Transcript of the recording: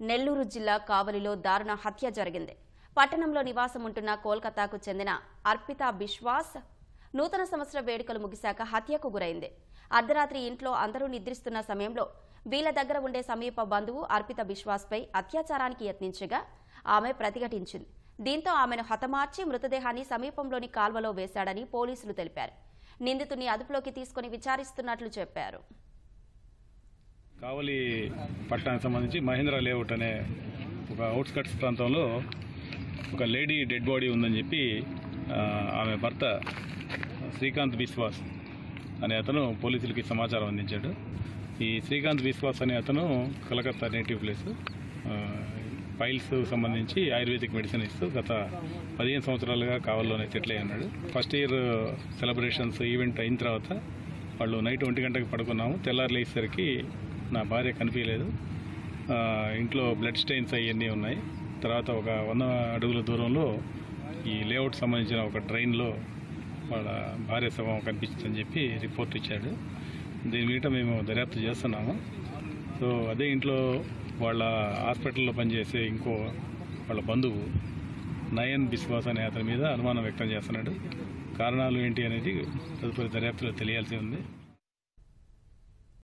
నెల్లూరు జిల్లా కావలిలో దారుణ హత్య జరిగింది. పట్టణంలో నివాసం ఉంటున్న కోల్కతాకు చెందిన అర్పిత బిశ్వాస్ నూతన సంవత్సర వేడుకలు ముగిశాక హత్యకు గురైంది. అర్ధరాత్రి ఇంట్లో అందరూ నిద్రిస్తున్న సమయంలో వీళ్ల దగ్గర ఉండే సమీప బంధువు అర్పిత బిశ్వాస్పై అత్యాచారానికి యత్నించగా ఆమె ప్రతిఘటించింది. దీంతో ఆమెను హతమార్చి మృతదేహాన్ని సమీపంలోని కాల్వలో వేశాడని పోలీసులు తెలిపారు. నిందితుడిని అదుపులోకి తీసుకుని విచారిస్తున్నట్లు చెప్పారు. కావలి పట్టణానికి సంబంధించి మహేంద్ర లేఅవుట్ అనే ఒక అవుట్స్కట్స్ ప్రాంతంలో ఒక లేడీ డెడ్ బాడీ ఉందని చెప్పి ఆమె భర్త శ్రీకాంత్ బిశ్వాస్ అనే అతను పోలీసులకి సమాచారం అందించాడు. ఈ శ్రీకాంత్ బిశ్వాస్ అనే అతను కలకత్తా నేటివ్ ప్లేస్, ఫైల్స్ సంబంధించి ఆయుర్వేదిక్ మెడిసిన్ ఇస్తూ గత 15 సంవత్సరాలుగా కావలిలోనే సెటిల్ అయి ఉన్నాడు. ఫస్ట్ ఇయర్ సెలబ్రేషన్స్ ఈవెంట్ అయిన తర్వాత వాళ్ళు నైట్ 1 గంటకి పడుకున్నాము. తెల్లారు లేచేసరికి నా భార్య కనిపించలేదు. ఇంట్లో బ్లడ్ స్టెయిన్స్ అవన్నీ ఉన్నాయి. తర్వాత ఒక 100 అడుగుల దూరంలో ఈ లేఅవుట్ సంబంధించిన ఒక డ్రైన్లో వాళ్ళ భార్య శవం కనిపించిందని చెప్పి రిపోర్ట్ ఇచ్చాడు. దీని మీద మేము దర్యాప్తు చేస్తున్నాము. సో అదే ఇంట్లో వాళ్ళ హాస్పిటల్లో పనిచేసే ఇంకో వాళ్ళ బంధువు నయన్ బిశ్వాస్ అనే అతని మీద అనుమానం వ్యక్తం చేస్తున్నాడు. కారణాలు ఏంటి అనేది తదుపరి దర్యాప్తులో తెలియాల్సి ఉంది.